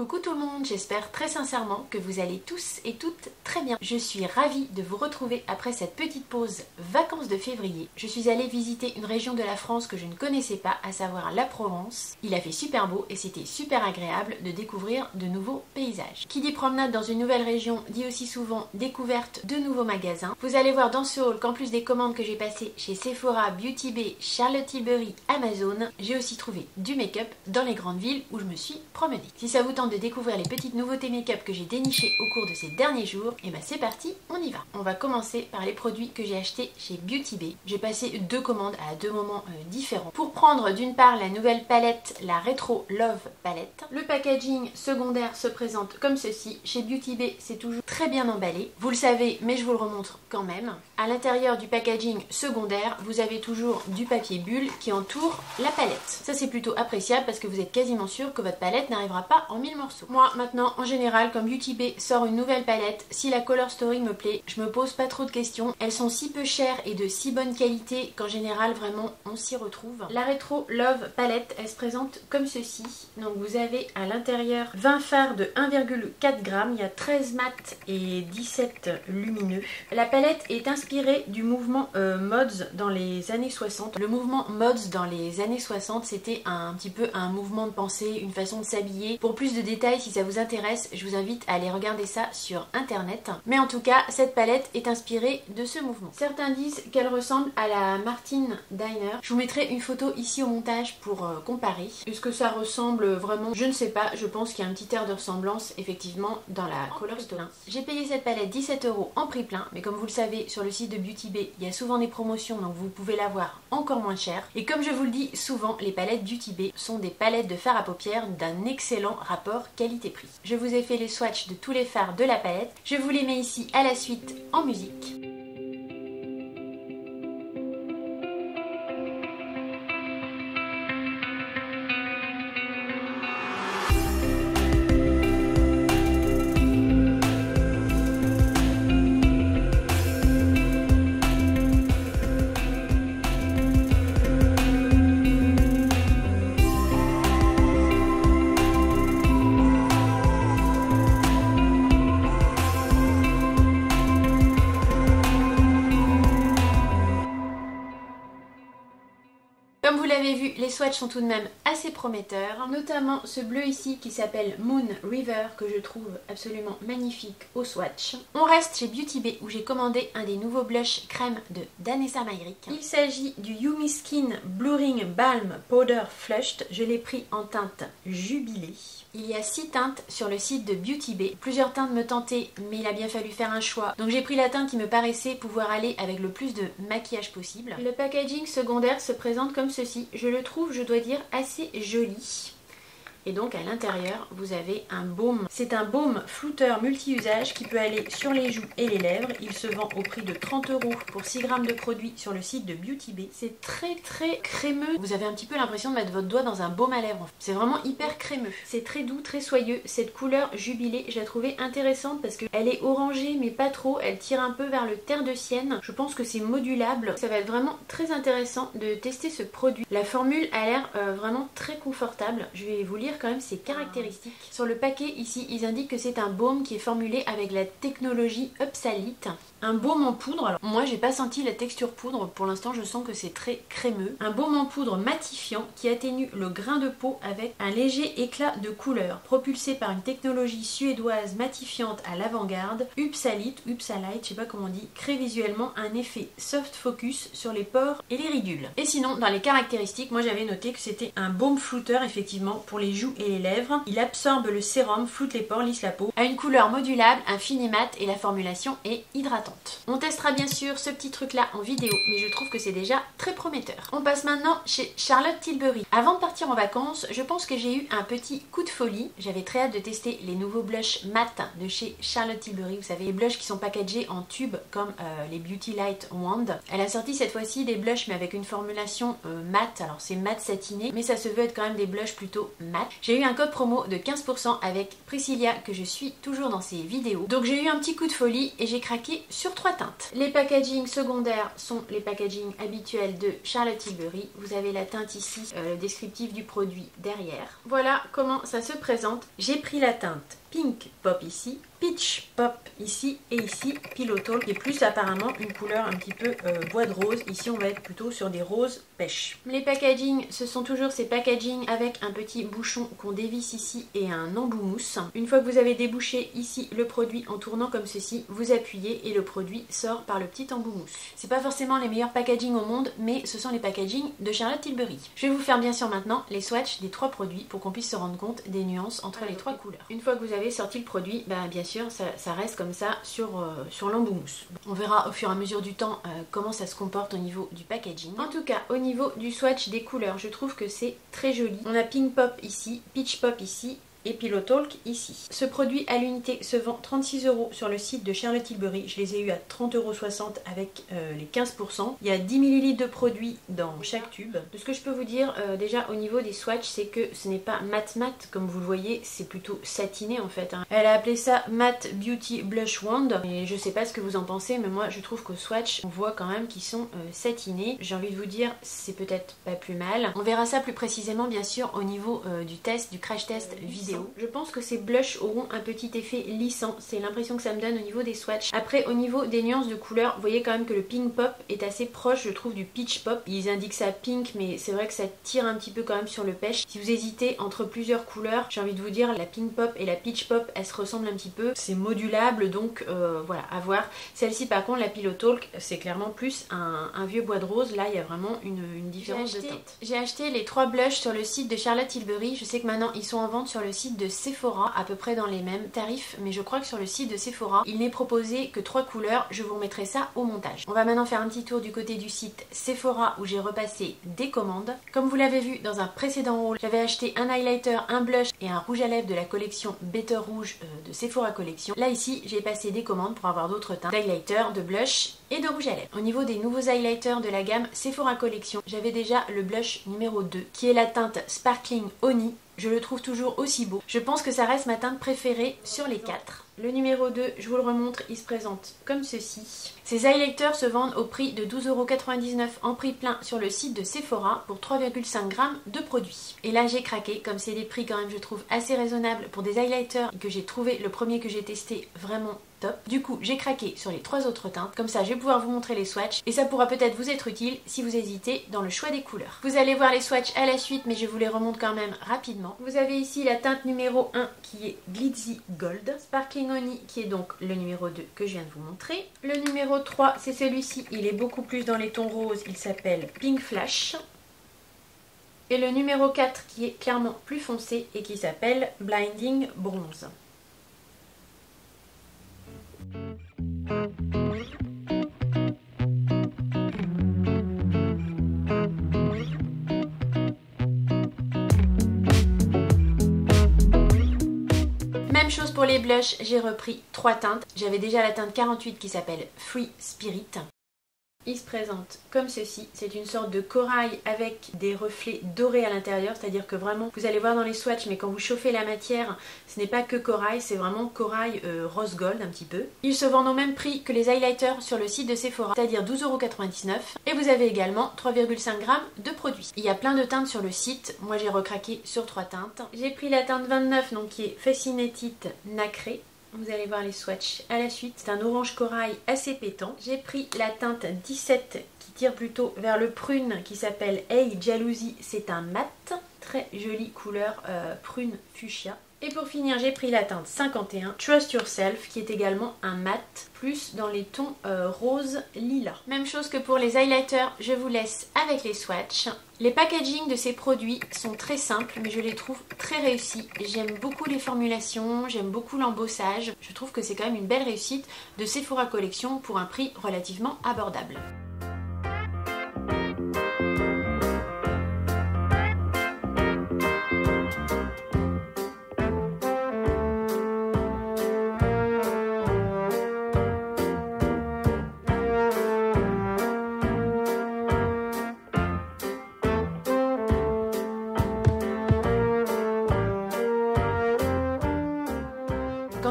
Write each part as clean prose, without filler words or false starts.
Coucou tout le monde, j'espère très sincèrement que vous allez tous et toutes très bien. Je suis ravie de vous retrouver après cette petite pause vacances de février. Je suis allée visiter une région de la France que je ne connaissais pas, à savoir la Provence. Il a fait super beau et c'était super agréable de découvrir de nouveaux paysages. Qui dit promenade dans une nouvelle région dit aussi souvent découverte de nouveaux magasins. Vous allez voir dans ce haul qu'en plus des commandes que j'ai passées chez Sephora, Beauty Bay, Charlotte Tilbury, Amazon, j'ai aussi trouvé du make-up dans les grandes villes où je me suis promenée. Si ça vous tente de découvrir les petites nouveautés make-up que j'ai dénichées au cours de ces derniers jours, et bah c'est parti, on y va. On va commencer par les produits que j'ai achetés chez Beauty Bay. J'ai passé deux commandes à deux moments différents. Pour prendre d'une part la nouvelle palette, la Retro Love palette. Le packaging secondaire se présente comme ceci. Chez Beauty Bay, c'est toujours très bien emballé. Vous le savez, mais je vous le remontre quand même. À l'intérieur du packaging secondaire, vous avez toujours du papier bulle qui entoure la palette. Ça c'est plutôt appréciable parce que vous êtes quasiment sûr que votre palette n'arrivera pas en mille morceaux. Moi maintenant, en général, comme Beauty Bay sort une nouvelle palette, si la Color Story me plaît, je me pose pas trop de questions. Elles sont si peu chères et de si bonne qualité qu'en général vraiment on s'y retrouve. La Retro Love palette, elle se présente comme ceci. Donc vous avez à l'intérieur 20 fards de 1,4 g, il y a 13 mat et 17 lumineux. La palette est inspirée du mouvement Mods dans les années 60. Le mouvement Mods dans les années 60, c'était un petit peu un mouvement de pensée, une façon de s'habiller. Pour plus de détails, si ça vous intéresse, je vous invite à aller regarder ça sur internet. Mais en tout cas, cette palette est inspirée de ce mouvement. Certains disent qu'elle ressemble à la Martin Diner. Je vous mettrai une photo ici au montage pour comparer. Est-ce que ça ressemble vraiment? Je ne sais pas, je pense qu'il y a un petit air de ressemblance effectivement dans la Color Story. J'ai payé cette palette 17 € en prix plein, mais comme vous le savez, sur le site de Beauty Bay, il y a souvent des promotions, donc vous pouvez l'avoir encore moins cher. Et comme je vous le dis souvent, les palettes Beauty Bay sont des palettes de fard à paupières d'un excellent rapport qualité-prix. Je vous ai fait les swatchs de tous les fards de la palette. Je vous les mets ici à la suite en musique. Comme vous l'avez vu, les swatchs sont tout de même assez prometteurs, notamment ce bleu ici qui s'appelle Moon River que je trouve absolument magnifique au swatch. On reste chez Beauty Bay où j'ai commandé un des nouveaux blushs crème de Danessa Meyrick. Il s'agit du Yumi Skin Blurring Balm Powder Flushed, je l'ai pris en teinte Jubilé. Il y a 6 teintes sur le site de Beauty Bay. Plusieurs teintes me tentaient, mais il a bien fallu faire un choix. Donc j'ai pris la teinte qui me paraissait pouvoir aller avec le plus de maquillage possible. Le packaging secondaire se présente comme ceci. Je le trouve, je dois dire, assez joli. Et donc à l'intérieur, vous avez un baume. C'est un baume flouteur multi-usage qui peut aller sur les joues et les lèvres. Il se vend au prix de 30 € pour 6 grammes de produit sur le site de Beauty Bay. C'est très crémeux. Vous avez un petit peu l'impression de mettre votre doigt dans un baume à lèvres. C'est vraiment hyper crémeux. C'est très doux, très soyeux. Cette couleur jubilée, je la trouvais intéressante parce qu'elle est orangée mais pas trop. Elle tire un peu vers le terre de sienne. Je pense que c'est modulable. Ça va être vraiment très intéressant de tester ce produit. La formule a l'air vraiment très confortable. Je vais vous lire quand même ses caractéristiques. Sur le paquet ici, ils indiquent que c'est un baume qui est formulé avec la technologie Upsalite. Un baume en poudre, alors moi j'ai pas senti la texture poudre, pour l'instant je sens que c'est très crémeux. Un baume en poudre matifiant qui atténue le grain de peau avec un léger éclat de couleur, propulsé par une technologie suédoise matifiante à l'avant-garde. Upsalite, je sais pas comment on dit, crée visuellement un effet soft focus sur les pores et les ridules. Et sinon, dans les caractéristiques, moi j'avais noté que c'était un baume flouteur effectivement pour les joues et les lèvres. Il absorbe le sérum, floute les pores, lisse la peau, a une couleur modulable, un fini mat et la formulation est hydratante. On testera bien sûr ce petit truc là en vidéo, mais je trouve que c'est déjà très prometteur. On passe maintenant chez Charlotte Tilbury. Avant de partir en vacances, je pense que j'ai eu un petit coup de folie. J'avais très hâte de tester les nouveaux blushs mat de chez Charlotte Tilbury. Vous savez, les blushs qui sont packagés en tube comme les Beauty Light Wand. Elle a sorti cette fois-ci des blushs mais avec une formulation mat. Alors c'est mat satiné, mais ça se veut être quand même des blushs plutôt mat. J'ai eu un code promo de 15% avec Priscilla que je suis toujours dans ses vidéos. Donc j'ai eu un petit coup de folie et j'ai craqué sur 3 teintes. Les packaging secondaires sont les packaging habituels de Charlotte Tilbury. Vous avez la teinte ici, le descriptif du produit derrière. Voilà comment ça se présente. J'ai pris la teinte Pink Pop ici, Peach Pop ici et ici Pillow Talk qui est plus apparemment une couleur un petit peu bois de rose. Ici on va être plutôt sur des roses pêche. Les packaging, ce sont toujours ces packaging avec un petit bouchon qu'on dévisse ici et un embout mousse. Une fois que vous avez débouché ici le produit en tournant comme ceci, vous appuyez et le produit sort par le petit embout mousse. C'est pas forcément les meilleurs packaging au monde, mais ce sont les packaging de Charlotte Tilbury. Je vais vous faire bien sûr maintenant les swatchs des 3 produits pour qu'on puisse se rendre compte des nuances entre les 3 couleurs. Une fois que vous avez sorti le produit, bien sûr ça reste comme ça sur l'embout mousse. On verra au fur et à mesure du temps comment ça se comporte au niveau du packaging. En tout cas, au niveau du swatch des couleurs, je trouve que c'est très joli. On a Pink Pop ici, Peach Pop ici et Pillow Talk ici. Ce produit à l'unité se vend 36 € sur le site de Charlotte Tilbury. Je les ai eu à 30,60 € avec les 15%. Il y a 10 ml de produit dans chaque tube. De ce que je peux vous dire déjà au niveau des swatchs, c'est que ce n'est pas mat comme vous le voyez, c'est plutôt satiné en fait. Elle a appelé ça Matte Beauty Blush Wand. Et je sais pas ce que vous en pensez, mais moi je trouve qu'au swatch, on voit quand même qu'ils sont satinés. J'ai envie de vous dire, c'est peut-être pas plus mal. On verra ça plus précisément bien sûr au niveau du test, du crash test vidéo. Je pense que ces blushs auront un petit effet lissant, c'est l'impression que ça me donne au niveau des swatchs. Après au niveau des nuances de couleurs, vous voyez quand même que le Pink Pop est assez proche je trouve du Peach Pop. Ils indiquent ça pink mais c'est vrai que ça tire un petit peu quand même sur le pêche. Si vous hésitez entre plusieurs couleurs, j'ai envie de vous dire la Pink Pop et la Peach Pop elles se ressemblent un petit peu. C'est modulable donc voilà à voir. Celle-ci par contre la Pillow Talk c'est clairement plus un vieux bois de rose. Là il y a vraiment une différence de teinte. J'ai acheté les 3 blushs sur le site de Charlotte Tilbury. Je sais que maintenant ils sont en vente sur le site de Sephora à peu près dans les mêmes tarifs, mais je crois que sur le site de Sephora il n'est proposé que 3 couleurs. Je vous remettrai ça au montage. On va maintenant faire un petit tour du côté du site Sephora où j'ai repassé des commandes. Comme vous l'avez vu dans un précédent haul, j'avais acheté un highlighter, un blush et un rouge à lèvres de la collection Better Rouge de Sephora Collection. Là ici j'ai passé des commandes pour avoir d'autres teintes d'highlighter, de blush et de rouge à lèvres. Au niveau des nouveaux highlighters de la gamme Sephora Collection, j'avais déjà le blush numéro 2 qui est la teinte Sparkling Honey. Je le trouve toujours aussi beau. Je pense que ça reste ma teinte préférée sur les 4. Le numéro 2, je vous le remontre, il se présente comme ceci. Ces highlighters se vendent au prix de 12,99 € en prix plein sur le site de Sephora pour 3,5 g de produits. Et là j'ai craqué, comme c'est des prix quand même je trouve assez raisonnables pour des highlighters que j'ai trouvé, le premier que j'ai testé vraiment top. Du coup j'ai craqué sur les 3 autres teintes, comme ça je vais pouvoir vous montrer les swatchs et ça pourra peut-être vous être utile si vous hésitez dans le choix des couleurs. Vous allez voir les swatchs à la suite mais je vous les remonte quand même rapidement. Vous avez ici la teinte numéro 1 qui est Glitzy Gold, Sparkling Honey qui est donc le numéro 2 que je viens de vous montrer. Le numéro 3 c'est celui-ci, il est beaucoup plus dans les tons roses, il s'appelle Pink Flash. Et le numéro 4 qui est clairement plus foncé et qui s'appelle Blinding Bronze. Même chose pour les blushs, j'ai repris 3 teintes. J'avais déjà la teinte 48 qui s'appelle Free Spirit. Il se présente comme ceci, c'est une sorte de corail avec des reflets dorés à l'intérieur, c'est-à-dire que vraiment, vous allez voir dans les swatchs, mais quand vous chauffez la matière, ce n'est pas que corail, c'est vraiment corail rose gold un petit peu. Ils se vendent au même prix que les highlighters sur le site de Sephora, c'est-à-dire 12,99 € et vous avez également 3,5 g de produits. Il y a plein de teintes sur le site, moi j'ai recraqué sur 3 teintes. J'ai pris la teinte 29, donc qui est Fascinated Nacré. Vous allez voir les swatchs à la suite. C'est un orange corail assez pétant. J'ai pris la teinte 17 qui tire plutôt vers le prune qui s'appelle Hey Jalousie. C'est un mat. Très jolie couleur prune fuchsia. Et pour finir, j'ai pris la teinte 51 Trust Yourself qui est également un mat plus dans les tons rose lilas. Même chose que pour les highlighters, je vous laisse avec les swatchs. Les packaging de ces produits sont très simples mais je les trouve très réussis. J'aime beaucoup les formulations, j'aime beaucoup l'embossage. Je trouve que c'est quand même une belle réussite de Sephora Collection pour un prix relativement abordable.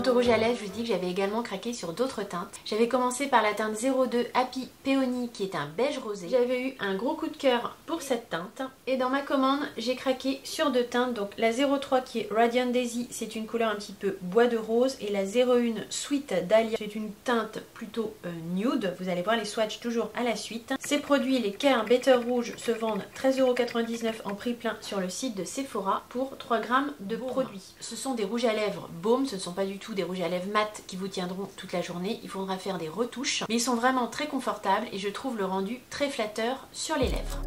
Quant au rouge à lèvres, je vous dis que j'avais également craqué sur d'autres teintes. J'avais commencé par la teinte 02 Happy Peony qui est un beige rosé. J'avais eu un gros coup de cœur pour cette teinte. Et dans ma commande, j'ai craqué sur deux teintes. Donc la 03 qui est Radiant Daisy, c'est une couleur un petit peu bois de rose. Et la 01 Sweet Dahlia, c'est une teinte plutôt nude. Vous allez voir les swatchs toujours à la suite. Ces produits, les Care Better Rouge, se vendent 13,99 € en prix plein sur le site de Sephora pour 3 grammes de produits. Ce sont des rouges à lèvres baume, ce ne sont pas du tout des rouges à lèvres mat qui vous tiendront toute la journée. Il faudra faire des retouches, mais ils sont vraiment très confortables et je trouve le rendu très flatteur sur les lèvres.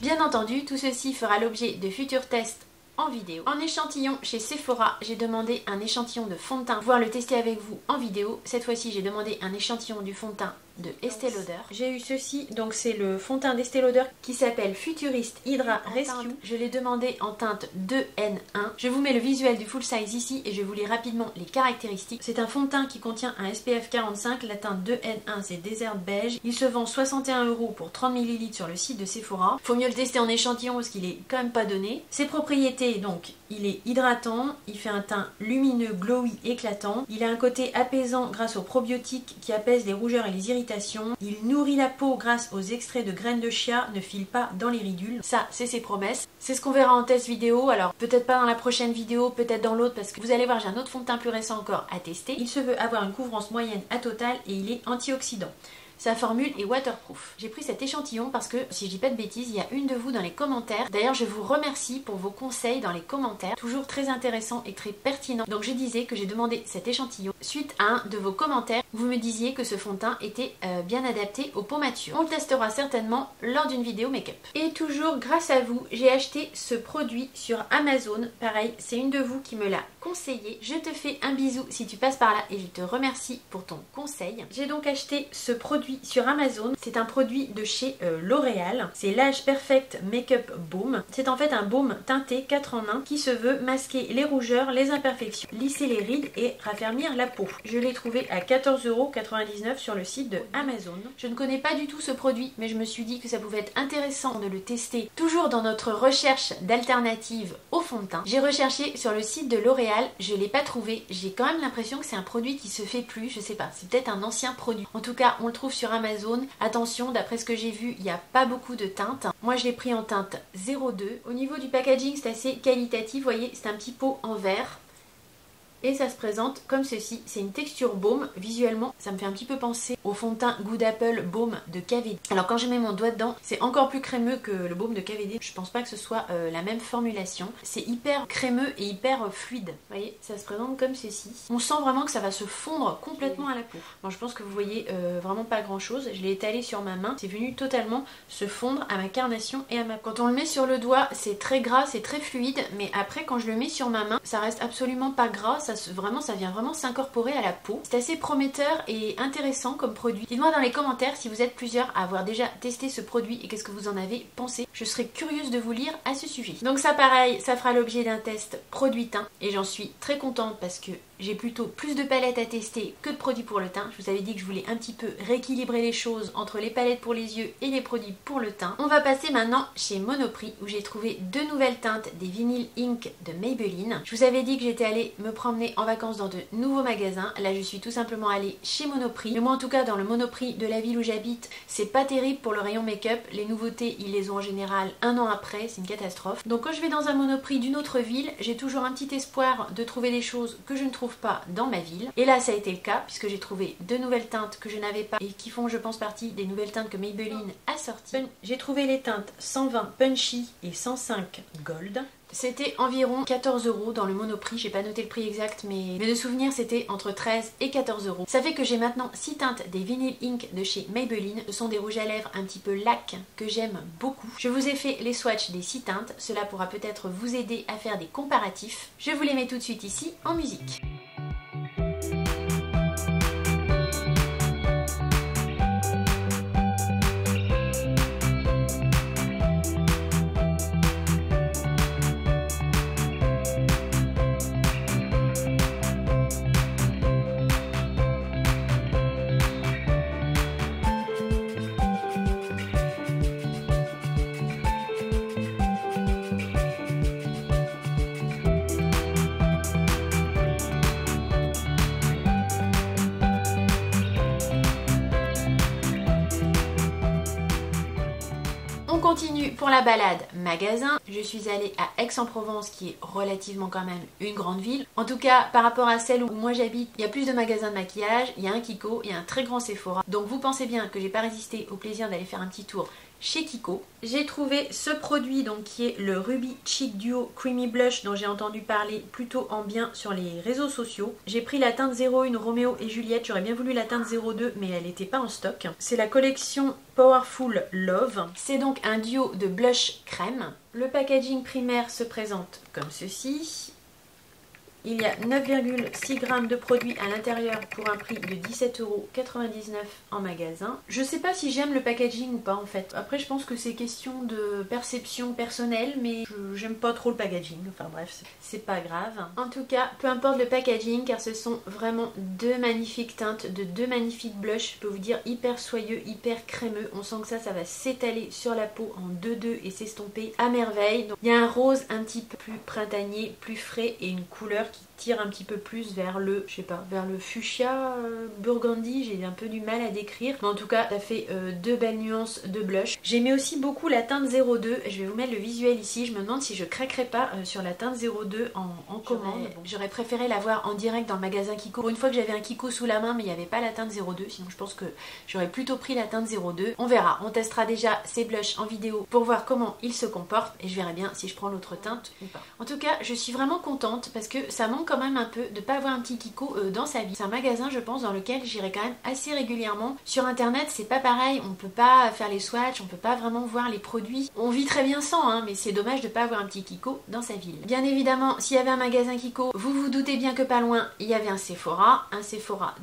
Bien entendu, tout ceci fera l'objet de futurs tests en vidéo. En échantillon chez Sephora, j'ai demandé un échantillon de fond de teint, pouvoir le tester avec vous en vidéo. Cette fois-ci, j'ai demandé un échantillon du fond de teint de Estée Lauder. J'ai eu ceci, donc c'est le fond de teint d'Estée Lauder qui s'appelle Futurist Hydra Rescue. Je l'ai demandé en teinte 2N1. Je vous mets le visuel du full size ici et je vous lis rapidement les caractéristiques. C'est un fond de teint qui contient un SPF 45, la teinte 2N1 c'est Desert Beige. Il se vend 61 € pour 30 ml sur le site de Sephora. Faut mieux le tester en échantillon parce qu'il est quand même pas donné. Ses propriétés, donc il est hydratant, il fait un teint lumineux, glowy, éclatant. Il a un côté apaisant grâce aux probiotiques qui apaisent les rougeurs et les irritations. Il nourrit la peau grâce aux extraits de graines de chia, ne file pas dans les ridules. Ça, c'est ses promesses. C'est ce qu'on verra en test vidéo. Alors, peut-être pas dans la prochaine vidéo, peut-être dans l'autre, parce que vous allez voir, j'ai un autre fond de teint plus récent encore à tester. Il se veut avoir une couvrance moyenne à Total et il est antioxydant. Sa formule est waterproof. J'ai pris cet échantillon parce que, si je dis pas de bêtises, il y a une de vous dans les commentaires. D'ailleurs, je vous remercie pour vos conseils dans les commentaires. Toujours très intéressant et très pertinent. Donc je disais que j'ai demandé cet échantillon suite à un de vos commentaires. Vous me disiez que ce fond de teint était bien adapté aux peaux matures. On le testera certainement lors d'une vidéo make-up. Et toujours grâce à vous, j'ai acheté ce produit sur Amazon. Pareil, c'est une de vous qui me l'a conseillé. Je te fais un bisou si tu passes par là et je te remercie pour ton conseil. J'ai donc acheté ce produit sur Amazon. C'est un produit de chez L'Oréal. C'est l'Age Perfect Makeup Baume. C'est en fait un baume teinté 4 en 1 qui se veut masquer les rougeurs, les imperfections, lisser les rides et raffermir la peau. Je l'ai trouvé à 14,99 € sur le site de Amazon. Je ne connais pas du tout ce produit, mais je me suis dit que ça pouvait être intéressant de le tester toujours dans notre recherche d'alternatives au fond de teint. J'ai recherché sur le site de L'Oréal, je ne l'ai pas trouvé. J'ai quand même l'impression que c'est un produit qui se fait plus, je sais pas, c'est peut-être un ancien produit. En tout cas, on le trouve sur Amazon. Attention, d'après ce que j'ai vu, il n'y a pas beaucoup de teintes. Moi, je l'ai pris en teinte 02. Au niveau du packaging, c'est assez qualitatif. Vous voyez, c'est un petit pot en verre. Et ça se présente comme ceci. C'est une texture baume. Visuellement, ça me fait un petit peu penser au fond de teint Good Apple Baume de KVD. Alors quand je mets mon doigt dedans, c'est encore plus crémeux que le baume de KVD. Je pense pas que ce soit la même formulation. C'est hyper crémeux et hyper fluide. Vous voyez, ça se présente comme ceci. On sent vraiment que ça va se fondre complètement à la peau. Bon, je pense que vous voyez vraiment pas grand chose. Je l'ai étalé sur ma main. C'est venu totalement se fondre à ma carnation et à ma peau. Quand on le met sur le doigt, c'est très gras, c'est très fluide. Mais après, quand je le mets sur ma main, ça reste absolument pas gras. Ça vient vraiment s'incorporer à la peau. C'est assez prometteur et intéressant comme produit. Dites-moi dans les commentaires si vous êtes plusieurs à avoir déjà testé ce produit et qu'est-ce que vous en avez pensé. Je serais curieuse de vous lire à ce sujet. Donc ça pareil, ça fera l'objet d'un test produit teint et j'en suis très contente parce que j'ai plutôt plus de palettes à tester que de produits pour le teint. Je vous avais dit que je voulais un petit peu rééquilibrer les choses entre les palettes pour les yeux et les produits pour le teint. On va passer maintenant chez Monoprix où j'ai trouvé deux nouvelles teintes des Vinyl Ink de Maybelline. Je vous avais dit que j'étais allée me promener en vacances dans de nouveaux magasins. Là, je suis tout simplement allée chez Monoprix. Mais moi, en tout cas, dans le Monoprix de la ville où j'habite, c'est pas terrible pour le rayon make-up. Les nouveautés, ils les ont en général un an après. C'est une catastrophe. Donc, quand je vais dans un Monoprix d'une autre ville, j'ai toujours un petit espoir de trouver des choses que je ne trouve pas dans ma ville. Et là, ça a été le cas puisque j'ai trouvé deux nouvelles teintes que je n'avais pas et qui font, je pense, partie des nouvelles teintes que Maybelline a sorties. J'ai trouvé les teintes 120 Punchy et 105 Gold. C'était environ 14 € dans le Monoprix, j'ai pas noté le prix exact mais de souvenir c'était entre 13 et 14 €. Ça fait que j'ai maintenant 6 teintes des Vinyl Ink de chez Maybelline. Ce sont des rouges à lèvres un petit peu lac que j'aime beaucoup. Je vous ai fait les swatchs des 6 teintes, cela pourra peut-être vous aider à faire des comparatifs. Je vous les mets tout de suite ici en musique. continue pour la balade magasin. Je suis allée à Aix-en-Provence qui est relativement quand même une grande ville. En tout cas par rapport à celle où moi j'habite, il y a plus de magasins de maquillage, il y a un Kiko, il y a un très grand Sephora. Donc vous pensez bien que j'ai pas résisté au plaisir d'aller faire un petit tour chez Kiko. J'ai trouvé ce produit donc qui est le Ruby Cheek Duo Creamy Blush dont j'ai entendu parler plutôt en bien sur les réseaux sociaux. J'ai pris la teinte 01 Roméo et Juliette, j'aurais bien voulu la teinte 02 mais elle n'était pas en stock. C'est la collection Powerful Love. C'est donc un duo de blush crème. Le packaging primaire se présente comme ceci. Il y a 9,6 g de produits à l'intérieur pour un prix de 17,99 € en magasin. Je sais pas si j'aime le packaging ou pas en fait. Après je pense que c'est question de perception personnelle mais j'aime pas trop le packaging. Enfin bref, c'est pas grave. En tout cas, peu importe le packaging car ce sont vraiment deux magnifiques teintes de deux magnifiques blushs. Je peux vous dire hyper soyeux, hyper crémeux. On sent que ça va s'étaler sur la peau en 2-2 et s'estomper à merveille. Donc, il y a un rose un petit peu plus printanier, plus frais et une couleur qui tire un petit peu plus vers le, je sais pas, vers le fuchsia burgundy. J'ai un peu du mal à décrire. Mais en tout cas, ça fait deux belles nuances de blush. J'aimais aussi beaucoup la teinte 02. Je vais vous mettre le visuel ici. Je me demande si je craquerai pas sur la teinte 02 en commande. J'aurais préféré la voir en direct dans le magasin Kiko. Pour une fois que j'avais un Kiko sous la main, mais il n'y avait pas la teinte 02. Sinon, je pense que j'aurais plutôt pris la teinte 02. On verra. On testera déjà ces blushs en vidéo pour voir comment ils se comportent. Et je verrai bien si je prends l'autre teinte ou pas. En tout cas, je suis vraiment contente parce que ça manque quand même un peu de pas avoir un petit Kiko dans sa vie. C'est un magasin, je pense, dans lequel j'irai quand même assez régulièrement. Sur internet, c'est pas pareil. On peut pas faire les swatchs, on peut pas vraiment voir les produits. On vit très bien sans, hein, mais c'est dommage de pas avoir un petit Kiko dans sa ville. Bien évidemment, s'il y avait un magasin Kiko, vous vous doutez bien que pas loin, il y avait un Sephora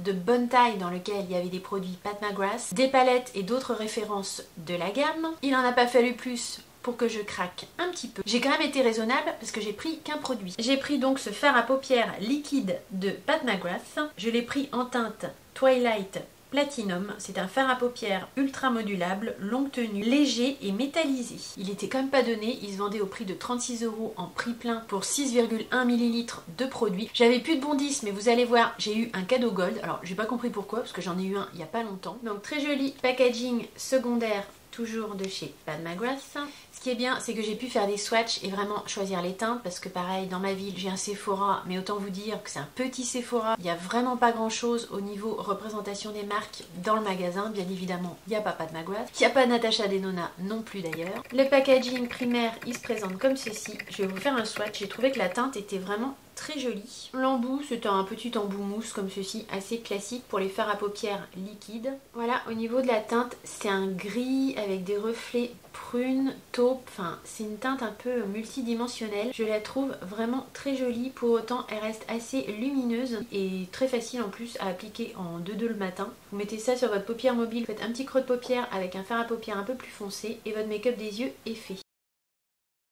de bonne taille dans lequel il y avait des produits Pat McGrath, des palettes et d'autres références de la gamme. Il en a pas fallu plus pour que je craque un petit peu. J'ai quand même été raisonnable parce que j'ai pris qu'un produit. J'ai pris donc ce fard à paupières liquide de Pat McGrath. Je l'ai pris en teinte Twilight Platinum. C'est un fard à paupières ultra modulable, longue tenue, léger et métallisé. Il était quand même pas donné. Il se vendait au prix de 36 € en prix plein pour 6,1 ml de produit. J'avais plus de bon 10 mais vous allez voir, j'ai eu un cadeau gold. Alors j'ai pas compris pourquoi parce que j'en ai eu un il y a pas longtemps. Donc très joli packaging secondaire toujours de chez Pat McGrath. Ce qui est bien, c'est que j'ai pu faire des swatchs et vraiment choisir les teintes parce que pareil, dans ma ville, j'ai un Sephora, mais autant vous dire que c'est un petit Sephora. Il n'y a vraiment pas grand chose au niveau représentation des marques dans le magasin. Bien évidemment, il n'y a pas Pat McGrath. Il n'y a pas Natasha Denona non plus d'ailleurs. Le packaging primaire, il se présente comme ceci. Je vais vous faire un swatch. J'ai trouvé que la teinte était vraiment très joli. L'embout, c'est un petit embout mousse comme ceci, assez classique pour les fards à paupières liquides. Voilà, au niveau de la teinte, c'est un gris avec des reflets prune, taupe, enfin c'est une teinte un peu multidimensionnelle. Je la trouve vraiment très jolie, pour autant elle reste assez lumineuse et très facile en plus à appliquer en 2-2 le matin. Vous mettez ça sur votre paupière mobile, faites un petit creux de paupière avec un fard à paupières un peu plus foncé et votre make-up des yeux est fait.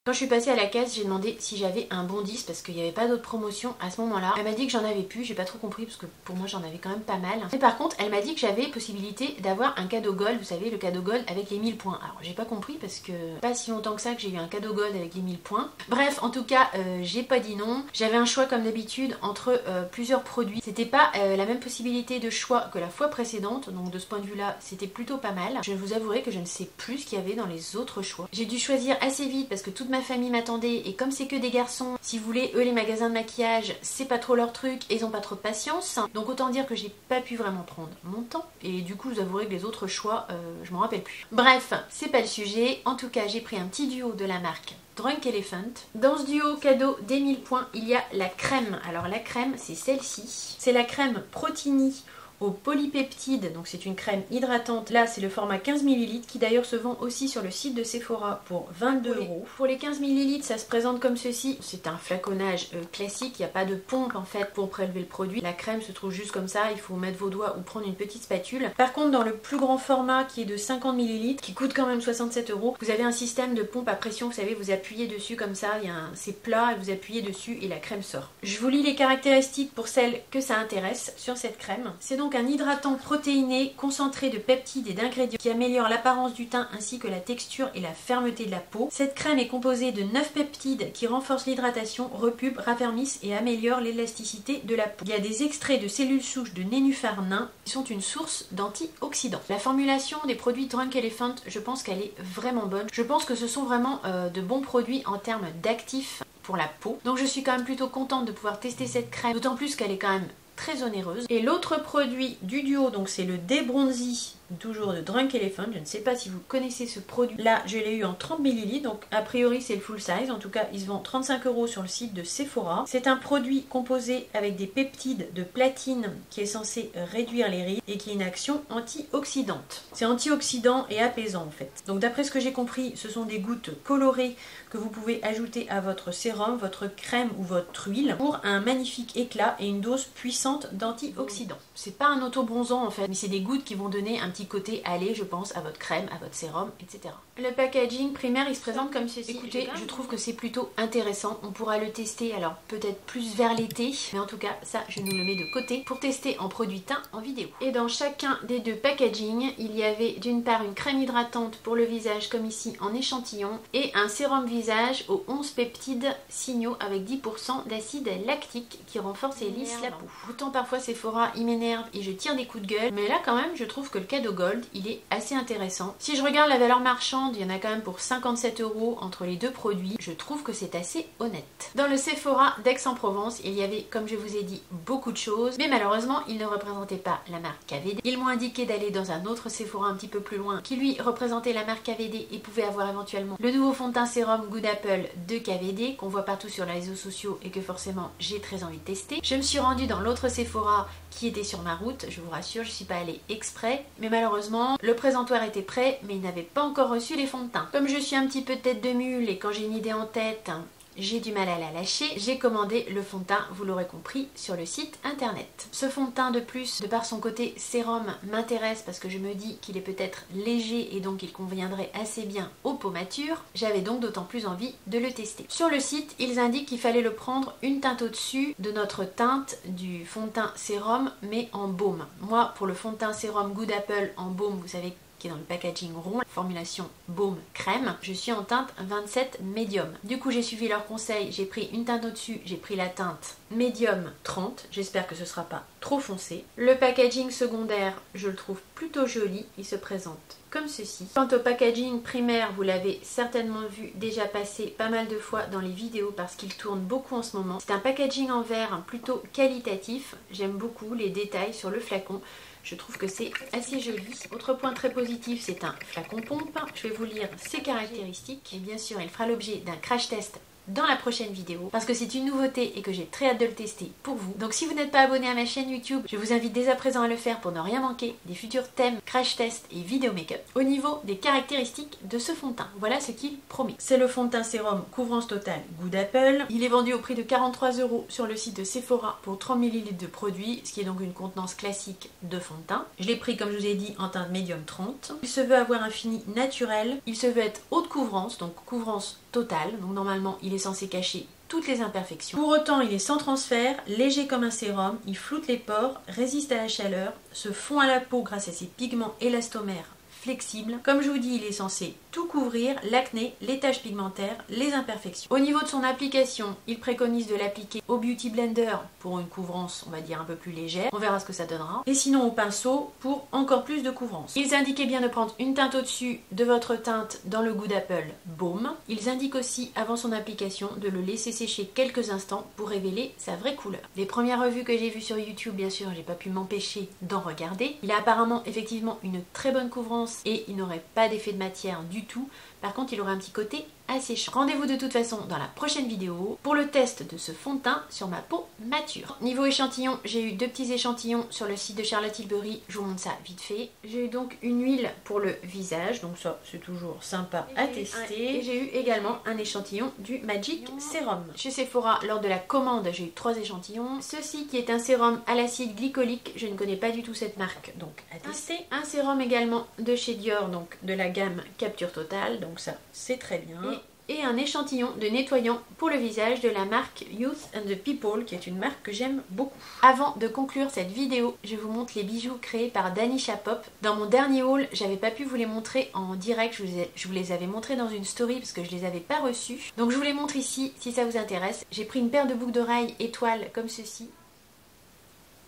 Quand je suis passée à la caisse, j'ai demandé si j'avais un bon 10 parce qu'il n'y avait pas d'autres promotions à ce moment-là. Elle m'a dit que j'en avais plus, j'ai pas trop compris parce que pour moi j'en avais quand même pas mal. Mais par contre, elle m'a dit que j'avais possibilité d'avoir un cadeau gold, vous savez, le cadeau gold avec les 1000 points. Alors j'ai pas compris parce que pas si longtemps que ça que j'ai eu un cadeau gold avec les 1000 points. Bref, en tout cas, j'ai pas dit non. J'avais un choix comme d'habitude entre plusieurs produits. C'était pas la même possibilité de choix que la fois précédente, donc de ce point de vue-là, c'était plutôt pas mal. Je vous avouerai que je ne sais plus ce qu'il y avait dans les autres choix. J'ai dû choisir assez vite parce que toute ma famille m'attendait et comme c'est que des garçons, si vous voulez, eux les magasins de maquillage c'est pas trop leur truc et ils ont pas trop de patience, donc autant dire que j'ai pas pu vraiment prendre mon temps et du coup je vous avouerai que les autres choix je m'en rappelle plus. Bref, c'est pas le sujet. En tout cas, j'ai pris un petit duo de la marque Drunk Elephant. Dans ce duo cadeau des 1000 points, il y a la crème. Alors la crème, c'est celle-ci, c'est la crème Protini au polypeptide, donc c'est une crème hydratante. Là c'est le format 15 ml qui d'ailleurs se vend aussi sur le site de Sephora pour 22 €. Pour les 15 ml ça se présente comme ceci. C'est un flaconnage classique, il n'y a pas de pompe en fait pour prélever le produit. La crème se trouve juste comme ça, il faut mettre vos doigts ou prendre une petite spatule. Par contre dans le plus grand format qui est de 50 ml, qui coûte quand même 67 €, vous avez un système de pompe à pression, vous savez, vous appuyez dessus comme ça, c'est plat et vous appuyez dessus et la crème sort. Je vous lis les caractéristiques pour celles que ça intéresse sur cette crème. C'est donc donc un hydratant protéiné concentré de peptides et d'ingrédients qui améliore l'apparence du teint ainsi que la texture et la fermeté de la peau. Cette crème est composée de 9 peptides qui renforcent l'hydratation, repubent, raffermissent et améliorent l'élasticité de la peau. Il y a des extraits de cellules souches de nénuphar nain qui sont une source d'antioxydants. La formulation des produits Drunk Elephant, je pense qu'elle est vraiment bonne. Je pense que ce sont vraiment de bons produits en termes d'actifs pour la peau. Donc je suis quand même plutôt contente de pouvoir tester cette crème, d'autant plus qu'elle est quand même très onéreuse. Et l'autre produit du duo, donc c'est le Débronzi, toujours de Drunk Elephant. Je ne sais pas si vous connaissez ce produit. Là, je l'ai eu en 30 ml, donc a priori c'est le full size. En tout cas, il se vend 35 € sur le site de Sephora. C'est un produit composé avec des peptides de platine qui est censé réduire les rides et qui a une action antioxydante. C'est antioxydant et apaisant en fait. Donc d'après ce que j'ai compris, ce sont des gouttes colorées que vous pouvez ajouter à votre sérum, votre crème ou votre huile pour un magnifique éclat et une dose puissante d'antioxydants. C'est pas un auto-bronzant en fait, mais c'est des gouttes qui vont donner un petit côté allé, je pense, à votre crème, à votre sérum, etc. Le packaging primaire, il se présente comme ceci. Écoutez, je trouve que c'est plutôt intéressant. On pourra le tester, alors peut-être plus vers l'été, mais en tout cas, ça, je nous le mets de côté pour tester en produit teint en vidéo. Et dans chacun des deux packaging, il y avait d'une part une crème hydratante pour le visage, comme ici en échantillon, et un sérum visage aux 11 peptides signaux avec 10% d'acide lactique qui renforce et lisse la peau. Autant parfois Sephora, il m'énerve et je tire des coups de gueule, mais là quand même, je trouve que le cadeau Gold, il est assez intéressant. Si je regarde la valeur marchande, il y en a quand même pour 57 € entre les deux produits. Je trouve que c'est assez honnête. Dans le Sephora d'Aix-en-Provence, il y avait, comme je vous ai dit, beaucoup de choses, mais malheureusement, ils ne représentaient pas la marque KVD. Ils m'ont indiqué d'aller dans un autre Sephora un petit peu plus loin, qui lui représentait la marque KVD et pouvait avoir éventuellement le nouveau fond de teint sérum Good Apple de KVD, qu'on voit partout sur les réseaux sociaux et que forcément j'ai très envie de tester. Je me suis rendue dans l'autre Sephora qui était sur ma route, je vous rassure, je ne suis pas allée exprès, mais malheureusement, le présentoir était prêt, mais il n'avait pas encore reçu les fonds de teint. Comme je suis un petit peu tête de mule et quand j'ai une idée en tête, j'ai du mal à la lâcher, j'ai commandé le fond de teint, vous l'aurez compris, sur le site internet. Ce fond de teint de plus, de par son côté sérum, m'intéresse parce que je me dis qu'il est peut-être léger et donc il conviendrait assez bien aux peaux matures. J'avais donc d'autant plus envie de le tester. Sur le site, ils indiquent qu'il fallait le prendre une teinte au-dessus de notre teinte du fond de teint sérum, mais en baume. Moi, pour le fond de teint sérum Good Apple en baume, vous savez qui est dans le packaging rond, formulation baume crème, je suis en teinte 27 médium. Du coup j'ai suivi leurs conseils, j'ai pris une teinte au-dessus, j'ai pris la teinte médium 30, j'espère que ce sera pas trop foncé. Le packaging secondaire, je le trouve plutôt joli, il se présente comme ceci. Quant au packaging primaire, vous l'avez certainement vu déjà passer pas mal de fois dans les vidéos parce qu'il tourne beaucoup en ce moment. C'est un packaging en verre plutôt qualitatif, j'aime beaucoup les détails sur le flacon. Je trouve que c'est assez joli. Autre point très positif, c'est un flacon pompe. Je vais vous lire ses caractéristiques. Et bien sûr, il fera l'objet d'un crash test dans la prochaine vidéo parce que c'est une nouveauté et que j'ai très hâte de le tester pour vous. Donc si vous n'êtes pas abonné à ma chaîne YouTube, je vous invite dès à présent à le faire pour ne rien manquer des futurs thèmes, crash tests et vidéo make-up. Au niveau des caractéristiques de ce fond de teint, voilà ce qu'il promet. C'est le fond de teint sérum couvrance totale Good Apple. Il est vendu au prix de 43 € sur le site de Sephora pour 30 ml de produit, ce qui est donc une contenance classique de fond de teint. Je l'ai pris comme je vous ai dit en teinte médium 30. Il se veut avoir un fini naturel, il se veut être haute couvrance, donc couvrance totale, donc normalement il est censé cacher toutes les imperfections. Pour autant, il est sans transfert, léger comme un sérum, il floute les pores, résiste à la chaleur, se fond à la peau grâce à ses pigments élastomères flexibles. Comme je vous dis, il est censé tout couvrir, l'acné, les taches pigmentaires, les imperfections. Au niveau de son application, il préconise de l'appliquer au Beauty Blender pour une couvrance, on va dire, un peu plus légère. On verra ce que ça donnera. Et sinon au pinceau pour encore plus de couvrance. Ils indiquaient bien de prendre une teinte au-dessus de votre teinte dans le Good Apple Baume. Ils indiquent aussi, avant son application, de le laisser sécher quelques instants pour révéler sa vraie couleur. Les premières revues que j'ai vues sur YouTube, bien sûr, j'ai pas pu m'empêcher d'en regarder. Il a apparemment effectivement une très bonne couvrance et il n'aurait pas d'effet de matière du tout. Par contre, il aurait un petit côté asséchant. Rendez-vous de toute façon dans la prochaine vidéo pour le test de ce fond de teint sur ma peau mature. Niveau échantillon, j'ai eu 2 petits échantillons sur le site de Charlotte Tilbury. Je vous montre ça vite fait. J'ai eu donc une huile pour le visage, donc ça c'est toujours sympa à tester. Et j'ai eu également un échantillon du Magic Serum. Chez Sephora, lors de la commande, j'ai eu 3 échantillons. Ceci qui est un sérum à l'acide glycolique, je ne connais pas du tout cette marque, donc à tester. Un sérum également de chez Dior, donc de la gamme Capture Totale, donc ça c'est très bien. Et et un échantillon de nettoyant pour le visage de la marque Youth and the People, qui est une marque que j'aime beaucoup. Avant de conclure cette vidéo, je vous montre les bijoux créés par Danisha Pop. Dans mon dernier haul, j'avais pas pu vous les montrer en direct, je vous les avais montrés dans une story parce que je les avais pas reçus. Donc je vous les montre ici si ça vous intéresse. J'ai pris une paire de boucles d'oreilles étoiles comme ceci.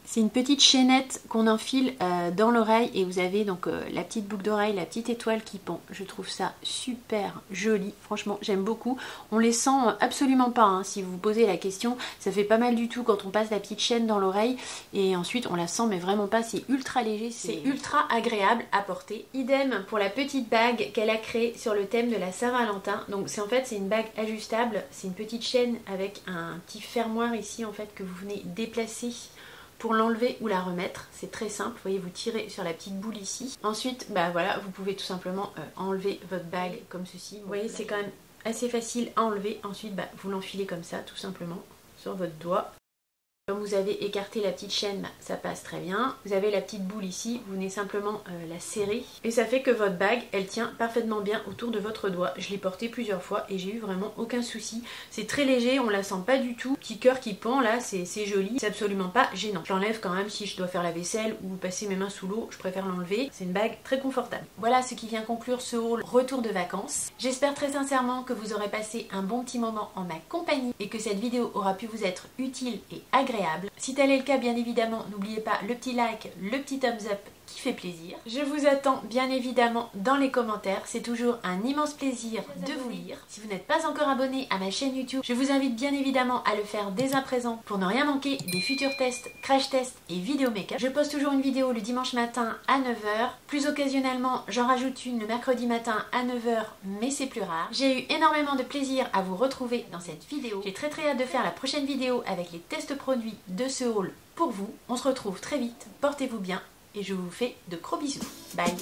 C'est une petite chaînette qu'on enfile dans l'oreille et vous avez donc la petite boucle d'oreille, la petite étoile qui pend. Je trouve ça super joli, franchement j'aime beaucoup. On les sent absolument pas, hein. Si vous vous posez la question, ça fait pas mal du tout quand on passe la petite chaîne dans l'oreille et ensuite on la sent mais vraiment pas, c'est ultra léger, c'est ultra agréable à porter. Idem pour la petite bague qu'elle a créée sur le thème de la Saint-Valentin. Donc c'est une bague ajustable, c'est une petite chaîne avec un petit fermoir ici en fait que vous venez déplacer pour l'enlever ou la remettre. C'est très simple, vous voyez, vous tirez sur la petite boule ici. Ensuite, bah voilà, vous pouvez tout simplement enlever votre bague comme ceci. Vous voyez, c'est quand même assez facile à enlever. Ensuite, bah, vous l'enfilez comme ça, tout simplement, sur votre doigt. Comme vous avez écarté la petite chaîne, bah, ça passe très bien. Vous avez la petite boule ici, vous venez simplement la serrer. Et ça fait que votre bague, elle tient parfaitement bien autour de votre doigt. Je l'ai portée plusieurs fois et j'ai eu vraiment aucun souci. C'est très léger, on la sent pas du tout. Petit cœur qui pend là, c'est joli. C'est absolument pas gênant. Je l'enlève quand même si je dois faire la vaisselle ou passer mes mains sous l'eau. Je préfère l'enlever. C'est une bague très confortable. Voilà ce qui vient conclure ce haul retour de vacances. J'espère très sincèrement que vous aurez passé un bon petit moment en ma compagnie et que cette vidéo aura pu vous être utile et agréable. Si tel est le cas, bien évidemment, n'oubliez pas le petit like, le petit thumbs up qui fait plaisir. Je vous attends bien évidemment dans les commentaires, c'est toujours un immense plaisir de vous lire. Si vous n'êtes pas encore abonné à ma chaîne YouTube, je vous invite bien évidemment à le faire dès à présent pour ne rien manquer des futurs tests, crash tests et vidéos make-up. Je poste toujours une vidéo le dimanche matin à 9 h. Plus occasionnellement, j'en rajoute une le mercredi matin à 9 h, mais c'est plus rare. J'ai eu énormément de plaisir à vous retrouver dans cette vidéo. J'ai très hâte de faire la prochaine vidéo avec les tests produits de ce haul pour vous. On se retrouve très vite, portez-vous bien. Et je vous fais de gros bisous. Bye!